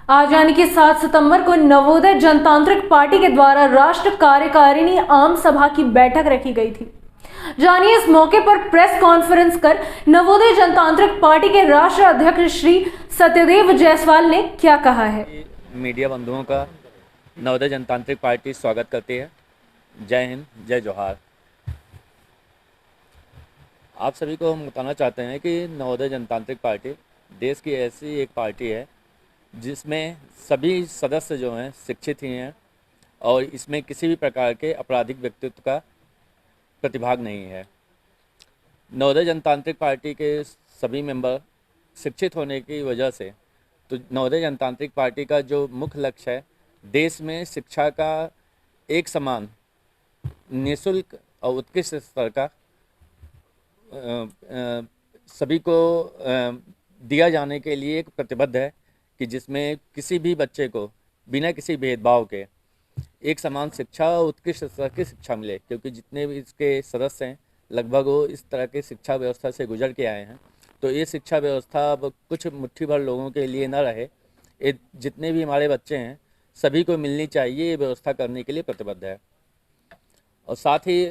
आज यानी कि 7 सितंबर को नवोदय जनतांत्रिक पार्टी के द्वारा राष्ट्र कार्यकारिणी आम सभा की बैठक रखी गई थी। जानिए इस मौके पर प्रेस कॉन्फ्रेंस कर नवोदय जनतांत्रिक पार्टी के राष्ट्रीय अध्यक्ष श्री सत्यदेव जायसवाल ने क्या कहा है। मीडिया बंधुओं का नवोदय जनतांत्रिक पार्टी स्वागत करती है। जय हिंद, जय जोहार। आप सभी को हम बताना चाहते हैं कि नवोदय जनतांत्रिक पार्टी देश की ऐसी एक पार्टी है जिसमें सभी सदस्य जो हैं शिक्षित ही हैं और इसमें किसी भी प्रकार के आपराधिक व्यक्तित्व का प्रतिभाग नहीं है। नवोदय जनतांत्रिक पार्टी के सभी मेंबर शिक्षित होने की वजह से तो नवोदय जनतांत्रिक पार्टी का जो मुख्य लक्ष्य है देश में शिक्षा का एक समान निःशुल्क और उत्कृष्ट स्तर का सभी को दिया जाने के लिए एक प्रतिबद्ध है कि जिसमें किसी भी बच्चे को बिना किसी भेदभाव के एक समान शिक्षा और उत्कृष्ट स्तर की शिक्षा मिले, क्योंकि जितने भी इसके सदस्य हैं लगभग वो इस तरह की शिक्षा व्यवस्था से गुजर के आए हैं। तो ये शिक्षा व्यवस्था अब कुछ मुट्ठी भर लोगों के लिए न रहे, ये जितने भी हमारे बच्चे हैं सभी को मिलनी चाहिए, ये व्यवस्था करने के लिए प्रतिबद्ध है। और साथ ही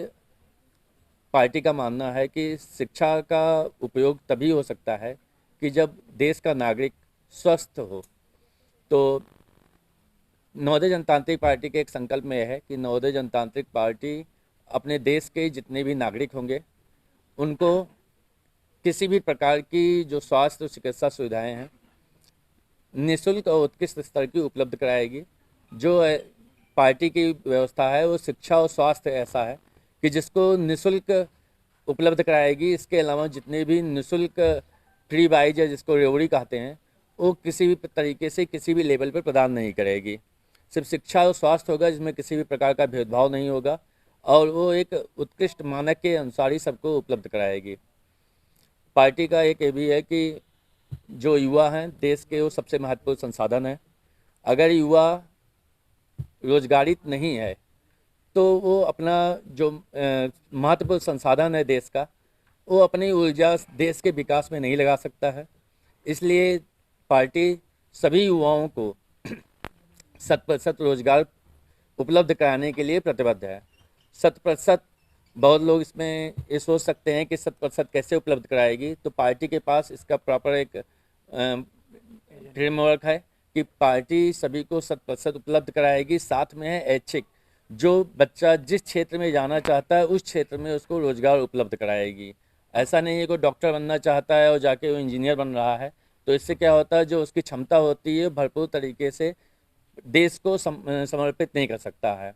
पार्टी का मानना है कि शिक्षा का उपयोग तभी हो सकता है कि जब देश का नागरिक स्वस्थ हो। तो नवोदय जनतांत्रिक पार्टी के एक संकल्प में है कि नवोदय जनतांत्रिक पार्टी अपने देश के जितने भी नागरिक होंगे उनको किसी भी प्रकार की जो स्वास्थ्य और चिकित्सा सुविधाएं हैं निःशुल्क और उत्कृष्ट स्तर की उपलब्ध कराएगी। जो पार्टी की व्यवस्था है वो शिक्षा और स्वास्थ्य ऐसा है कि जिसको निःशुल्क उपलब्ध कराएगी। इसके अलावा जितने भी निःशुल्क फ्री वाइज है जिसको रेवड़ी कहते हैं वो किसी भी तरीके से किसी भी लेवल पर प्रदान नहीं करेगी। सिर्फ शिक्षा और स्वास्थ्य होगा जिसमें किसी भी प्रकार का भेदभाव नहीं होगा और वो एक उत्कृष्ट मानक के अनुसार ही सबको उपलब्ध कराएगी। पार्टी का एक ये भी है कि जो युवा हैं देश के वो सबसे महत्वपूर्ण संसाधन है। अगर युवा रोजगारित नहीं है तो वो अपना जो महत्वपूर्ण संसाधन है देश का वो अपनी ऊर्जा देश के विकास में नहीं लगा सकता है। इसलिए पार्टी सभी युवाओं को 100% रोजगार उपलब्ध कराने के लिए प्रतिबद्ध है। 100% बहुत लोग इसमें ये सोच सकते हैं कि 100% कैसे उपलब्ध कराएगी, तो पार्टी के पास इसका प्रॉपर एक फ्रेमवर्क है कि पार्टी सभी को 100% उपलब्ध कराएगी। साथ में है ऐच्छिक, जो बच्चा जिस क्षेत्र में जाना चाहता है उस क्षेत्र में उसको रोजगार उपलब्ध कराएगी। ऐसा नहीं है कोई डॉक्टर बनना चाहता है और जाके वो इंजीनियर बन रहा है, तो इससे क्या होता है जो उसकी क्षमता होती है भरपूर तरीके से देश को समर्पित नहीं कर सकता है।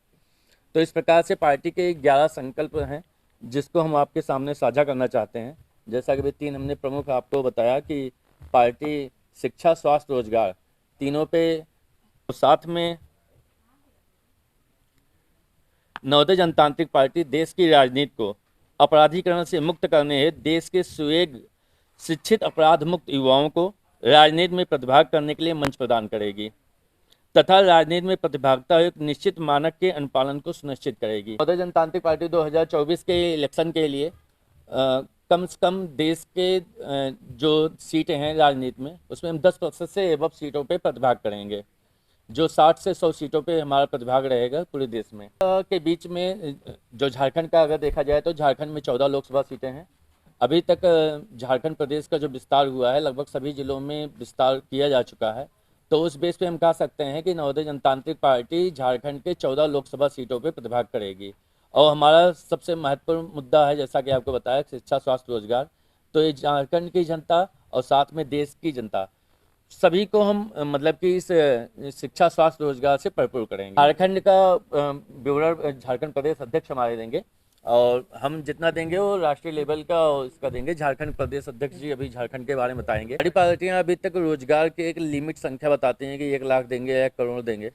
तो इस प्रकार से पार्टी के 11 संकल्प हैं जिसको हम आपके सामने साझा करना चाहते हैं। जैसा कि 3 हमने प्रमुख आपको बताया कि पार्टी शिक्षा, स्वास्थ्य, रोजगार तीनों पे, तो साथ में नवोदय जनतांत्रिक पार्टी देश की राजनीति को अपराधीकरण से मुक्त करने हेतु देश के सुयोग्य शिक्षित अपराध मुक्त युवाओं को राजनीति में प्रतिभाग करने के लिए मंच प्रदान करेगी तथा राजनीति में प्रतिभागिता एक निश्चित मानक के अनुपालन को सुनिश्चित करेगी। नवोदय जनतांत्रिक पार्टी 2024 के इलेक्शन के लिए कम से कम देश के जो सीटें हैं राजनीति में उसमें हम 10% से एबव सीटों पे प्रतिभाग करेंगे। जो 60 से 100 सीटों पे हमारा प्रतिभाग रहेगा पूरे देश में। के बीच में जो झारखंड का अगर देखा जाए तो झारखंड में 14 लोकसभा सीटें हैं। अभी तक झारखंड प्रदेश का जो विस्तार हुआ है लगभग सभी जिलों में विस्तार किया जा चुका है। तो उस बेस पे हम कह सकते हैं कि नवोदय जनतांत्रिक पार्टी झारखंड के 14 लोकसभा सीटों पे प्रतिभाग करेगी। और हमारा सबसे महत्वपूर्ण मुद्दा है जैसा कि आपको बताया शिक्षा, स्वास्थ्य, रोजगार। तो ये झारखंड की जनता और साथ में देश की जनता सभी को हम मतलब कि इस शिक्षा, स्वास्थ्य, रोजगार से भरपूर करेंगे। झारखंड का ब्यूरो झारखंड प्रदेश अध्यक्ष हमारे देंगे और हम जितना देंगे वो राष्ट्रीय लेवल का इसका देंगे। झारखंड प्रदेश अध्यक्ष जी अभी झारखंड के बारे में बताएंगे। बड़ी पार्टियां अभी तक रोजगार की एक लिमिट संख्या बताती हैं कि 1 लाख देंगे, 1 करोड़ देंगे,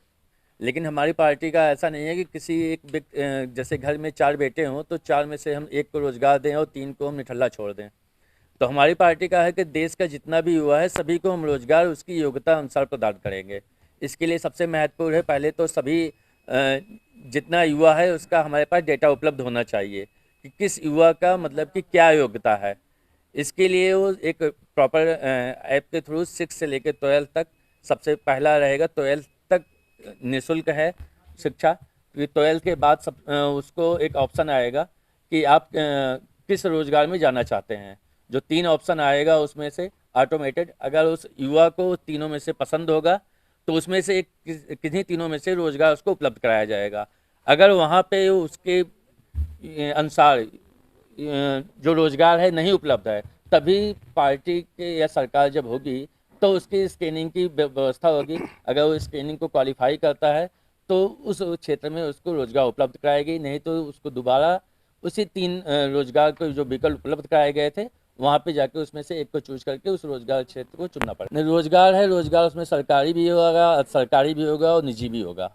लेकिन हमारी पार्टी का ऐसा नहीं है कि किसी एक जैसे घर में 4 बेटे हों तो 4 में से हम 1 को रोजगार दें और 3 को हम निठल्ला छोड़ दें। तो हमारी पार्टी का है कि देश का जितना भी युवा है सभी को हम रोजगार उसकी योग्यता अनुसार प्रदान करेंगे। इसके लिए सबसे महत्वपूर्ण है पहले तो सभी जितना युवा है उसका हमारे पास डेटा उपलब्ध होना चाहिए कि किस युवा का मतलब कि क्या योग्यता है। इसके लिए वो एक प्रॉपर ऐप के थ्रू 6 से लेकर 12 तक सबसे पहला रहेगा 12th तक निःशुल्क है शिक्षा। फिर 12th के बाद उसको एक ऑप्शन आएगा कि आप किस रोजगार में जाना चाहते हैं। जो 3 ऑप्शन आएगा उसमें से ऑटोमेटेड, अगर उस युवा को तीनों में से पसंद होगा तो उसमें से एक किन्हीं तीनों में से रोजगार उसको उपलब्ध कराया जाएगा। अगर वहाँ पे उसके अनुसार जो रोजगार है नहीं उपलब्ध है, तभी पार्टी के या सरकार जब होगी तो उसकी स्क्रीनिंग की व्यवस्था होगी। अगर वो स्क्रीनिंग को क्वालिफाई करता है तो उस क्षेत्र में उसको रोजगार उपलब्ध कराएगी, नहीं तो उसको दोबारा उसी 3 रोजगार को जो विकल्प उपलब्ध कराए गए थे वहाँ पे जाके उसमें से एक को चूज करके उस रोजगार क्षेत्र को चुनना पड़ेगा। रोजगार है, रोजगार उसमें सरकारी भी होगा, सरकारी भी होगा और निजी भी होगा।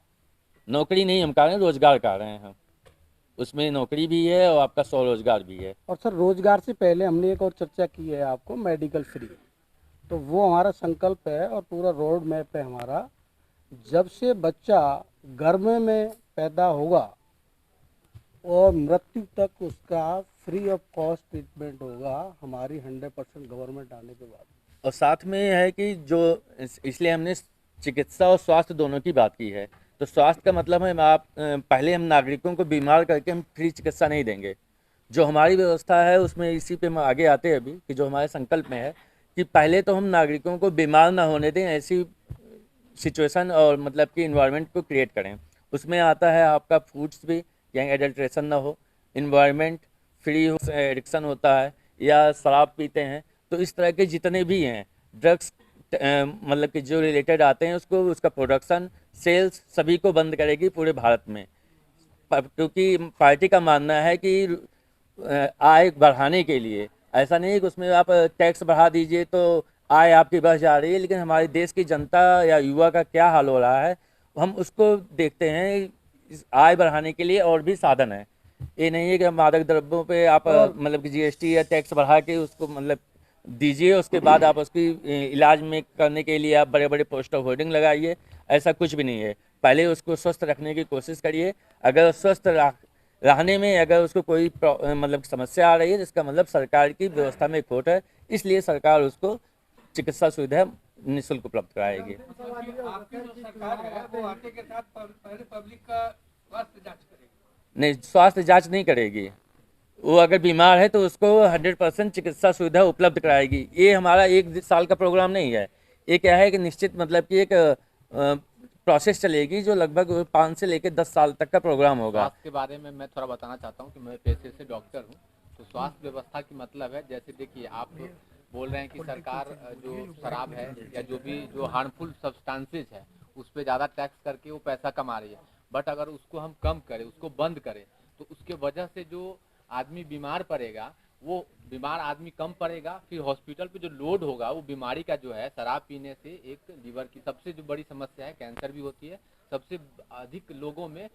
नौकरी नहीं हम कह रहे हैं, रोजगार कह रहे हैं हम। उसमें नौकरी भी है और आपका स्वरोजगार भी है। और सर रोजगार से पहले हमने एक और चर्चा की है आपको मेडिकल फ्री, तो वो हमारा संकल्प है और पूरा रोड मैप है हमारा। जब से बच्चा गर्भ में पैदा होगा और मृत्यु तक उसका फ्री ऑफ कॉस्ट ट्रीटमेंट होगा हमारी 100% गवर्नमेंट आने के बाद। और साथ में है कि जो इसलिए हमने चिकित्सा और स्वास्थ्य दोनों की बात की है। तो स्वास्थ्य का मतलब है आप पहले हम नागरिकों को बीमार करके हम फ्री चिकित्सा नहीं देंगे। जो हमारी व्यवस्था है उसमें इसी पे हम आगे आते हैं अभी कि जो हमारे संकल्प में है कि पहले तो हम नागरिकों को बीमार ना होने दें, ऐसी सिचुएशन और मतलब कि इन्वायरमेंट को क्रिएट करें। उसमें आता है आपका फूड्स भी, यंग एडल्ट्रेशन ना हो, इन्वायरमेंट फ्री हो, एडिक्शन होता है या शराब पीते हैं, तो इस तरह के जितने भी हैं ड्रग्स मतलब कि जो रिलेटेड आते हैं उसको, उसका प्रोडक्शन, सेल्स सभी को बंद करेगी पूरे भारत में। क्योंकि पार्टी का मानना है कि आय बढ़ाने के लिए, ऐसा नहीं है कि उसमें आप टैक्स बढ़ा दीजिए तो आय आपकी बढ़ जा रही है, लेकिन हमारे देश की जनता या युवा का क्या हाल हो रहा है हम उसको देखते हैं। इस आय बढ़ाने के लिए और भी साधन है। ये नहीं है कि मादक द्रव्यों पे आप मतलब कि जीएसटी या टैक्स बढ़ा के उसको मतलब दीजिए, उसके बाद आप उसकी इलाज में करने के लिए आप बड़े बड़े पोस्टर होर्डिंग लगाइए। ऐसा कुछ भी नहीं है। पहले उसको स्वस्थ रखने की कोशिश करिए। अगर स्वस्थ रहने में अगर उसको कोई मतलब समस्या आ रही है तो इसका मतलब सरकार की व्यवस्था में खोट है, इसलिए सरकार उसको चिकित्सा सुविधा निःशुल्क उपलब्ध कराएगी। आपकी जो सरकार है वो आटे के साथ पहले पब्लिक का स्वास्थ्य जांच करेगी? नहीं, स्वास्थ्य जांच नहीं करेगी। वो अगर बीमार है तो उसको 100% चिकित्सा सुविधा उपलब्ध कराएगी। ये हमारा 1 साल का प्रोग्राम नहीं है। ये क्या है कि निश्चित मतलब कि एक प्रोसेस चलेगी जो लगभग 5 से लेकर 10 साल तक का प्रोग्राम होगा। स्वास्थ्य के बारे में मैं थोड़ा बताना चाहता हूँ कि मैं पेशे से डॉक्टर हूँ। तो स्वास्थ्य व्यवस्था की मतलब है, जैसे देखिए आप बोल रहे हैं कि सरकार जो शराब है या जो हार्मफुल सब्सटेंसेज है उस पर ज़्यादा टैक्स करके वो पैसा कमा रही है। बट अगर उसको हम कम करें, उसको बंद करें, तो उसके वजह से जो आदमी बीमार पड़ेगा वो बीमार आदमी कम पड़ेगा। फिर हॉस्पिटल पे जो लोड होगा वो बीमारी का जो है, शराब पीने से एक लीवर की सबसे जो बड़ी समस्या है कैंसर भी होती है। सबसे अधिक लोगों में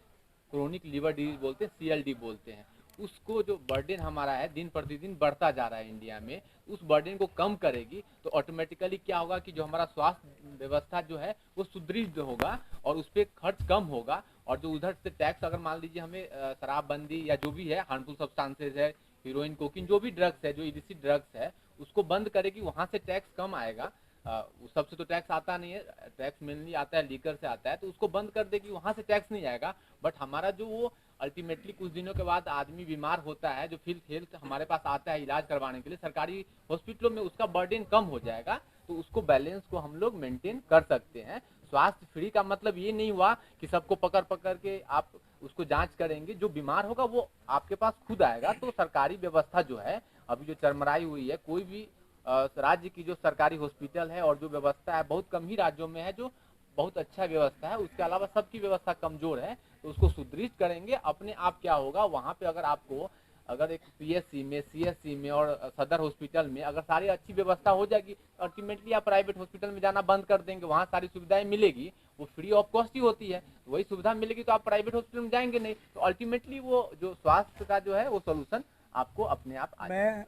क्रोनिक लीवर डिजीज बोलते हैं, CLD बोलते हैं। उसको जो बर्डन हमारा है दिन प्रतिदिन बढ़ता जा रहा है इंडिया में, उस बर्डन को कम करेगी तो ऑटोमेटिकली क्या होगा कि जो हमारा स्वास्थ्य व्यवस्था जो है वो सुदृढ़ होगा और उस पर खर्च कम होगा। और जो उधर से टैक्स अगर मान लीजिए हमें शराबबंदी या जो भी है हार्मफुल सब्सटेंसेज है, हीरोइन, कोकीन, जो भी ड्रग्स है, जो इलिसिट ड्रग्स है, उसको बंद करेगी, वहाँ से टैक्स कम आएगा। उस सबसे तो टैक्स आता नहीं है, टैक्स मेनली आता है लीकर से आता है, तो उसको बंद कर देगी, वहाँ से टैक्स नहीं आएगा। बट हमारा जो वो अल्टीमेटली कुछ दिनों के बाद आदमी बीमार होता है, जो फिर हेल्थ हमारे पास आता है इलाज करवाने के लिए सरकारी हॉस्पिटलों में, उसका बर्डन कम हो जाएगा। तो उसको बैलेंस को हम लोग मेंटेन कर सकते हैं। स्वास्थ्य फ्री का मतलब ये नहीं हुआ कि सबको पकड़ पकड़ के आप उसको जांच करेंगे। जो बीमार होगा वो आपके पास खुद आएगा। तो सरकारी व्यवस्था जो है अभी जो चरमराई हुई है, कोई भी राज्य की जो सरकारी हॉस्पिटल है और जो व्यवस्था है, बहुत कम ही राज्यों में है जो बहुत अच्छा व्यवस्था है। उसके अलावा सबकी व्यवस्था कमजोर है, तो उसको सुदृढ़ करेंगे। अपने आप क्या होगा, वहाँ पे अगर आपको अगर एक PSC में, CSC में और सदर हॉस्पिटल में अगर सारी अच्छी व्यवस्था हो जाएगी, अल्टीमेटली आप प्राइवेट हॉस्पिटल में जाना बंद कर देंगे। वहाँ सारी सुविधाएं मिलेगी, वो फ्री ऑफ कॉस्ट ही होती है, वही सुविधा मिलेगी तो आप प्राइवेट हॉस्पिटल में जाएंगे नहीं। तो अल्टीमेटली वो जो स्वास्थ्य का जो है वो सोल्यूशन आपको अपने आप आ मैं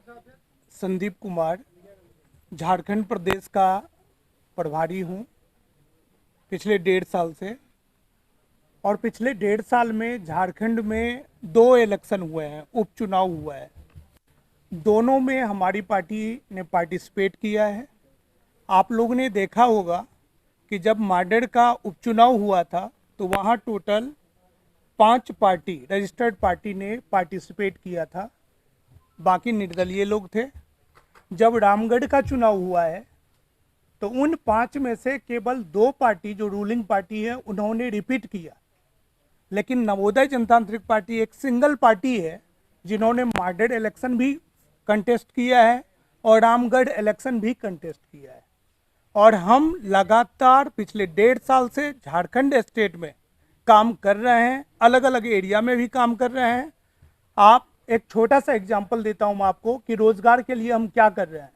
संदीप कुमार झारखंड प्रदेश का प्रभारी हूँ पिछले 1.5 साल से। और पिछले 1.5 साल में झारखंड में 2 इलेक्शन हुए हैं, उपचुनाव हुआ है। दोनों में हमारी पार्टी ने पार्टिसिपेट किया है। आप लोगों ने देखा होगा कि जब माडेर का उपचुनाव हुआ था तो वहाँ टोटल 5 पार्टी रजिस्टर्ड पार्टी ने पार्टिसिपेट किया था, बाकी निर्दलीय लोग थे। जब रामगढ़ का चुनाव हुआ है तो उन 5 में से केवल 2 पार्टी जो रूलिंग पार्टी है उन्होंने रिपीट किया, लेकिन नवोदय जनतांत्रिक पार्टी एक सिंगल पार्टी है जिन्होंने माडेर इलेक्शन भी कंटेस्ट किया है और रामगढ़ इलेक्शन भी कंटेस्ट किया है। और हम लगातार पिछले 1.5 साल से झारखंड स्टेट में काम कर रहे हैं, अलग अलग एरिया में भी काम कर रहे हैं। आप एक छोटा सा एग्जांपल देता हूं आपको कि रोजगार के लिए हम क्या कर रहे हैं।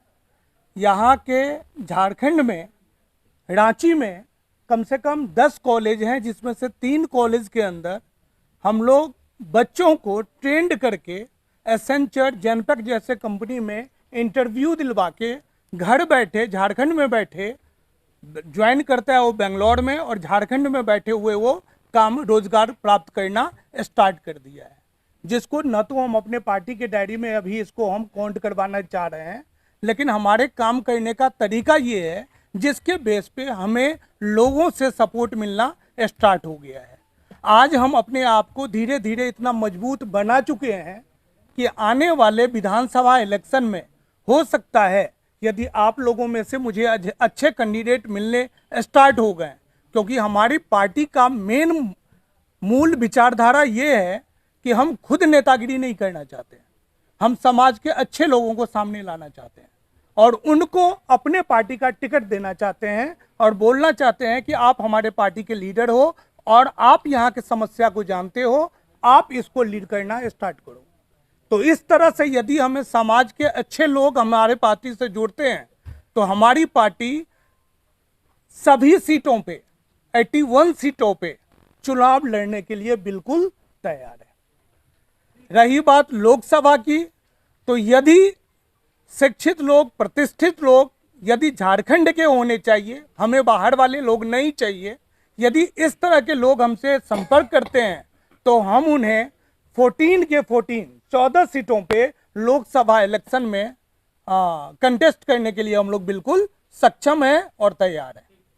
यहाँ के झारखंड में रांची में कम से कम 10 कॉलेज हैं, जिसमें से 3 कॉलेज के अंदर हम लोग बच्चों को ट्रेंड करके एसेंचर जनपैक जैसे कंपनी में इंटरव्यू दिलवा के घर बैठे झारखंड में बैठे ज्वाइन करता है वो बेंगलोर में, और झारखंड में बैठे हुए वो काम रोजगार प्राप्त करना स्टार्ट कर दिया है, जिसको न तो हम अपने पार्टी के डायरी में अभी इसको हम काउंट करवाना चाह रहे हैं, लेकिन हमारे काम करने का तरीका ये है जिसके बेस पे हमें लोगों से सपोर्ट मिलना स्टार्ट हो गया है। आज हम अपने आप को धीरे धीरे इतना मजबूत बना चुके हैं कि आने वाले विधानसभा इलेक्शन में हो सकता है यदि आप लोगों में से मुझे अच्छे कैंडिडेट मिलने स्टार्ट हो गए, क्योंकि हमारी पार्टी का मेन मूल विचारधारा ये है कि हम खुद नेतागिरी नहीं करना चाहते, हम समाज के अच्छे लोगों को सामने लाना चाहते हैं और उनको अपने पार्टी का टिकट देना चाहते हैं और बोलना चाहते हैं कि आप हमारे पार्टी के लीडर हो और आप यहाँ की समस्या को जानते हो, आप इसको लीड करना स्टार्ट करो। तो इस तरह से यदि हमें समाज के अच्छे लोग हमारे पार्टी से जुड़ते हैं तो हमारी पार्टी सभी सीटों पे 81 सीटों पे चुनाव लड़ने के लिए बिल्कुल तैयार है। रही बात लोकसभा की, तो यदि शिक्षित लोग, प्रतिष्ठित लोग यदि झारखंड के होने चाहिए, हमें बाहर वाले लोग नहीं चाहिए, यदि इस तरह के लोग हमसे संपर्क करते हैं तो हम उन्हें 14 सीटों पे लोकसभा इलेक्शन में कंटेस्ट करने के लिए हम लोग बिल्कुल सक्षम हैं और तैयार हैं।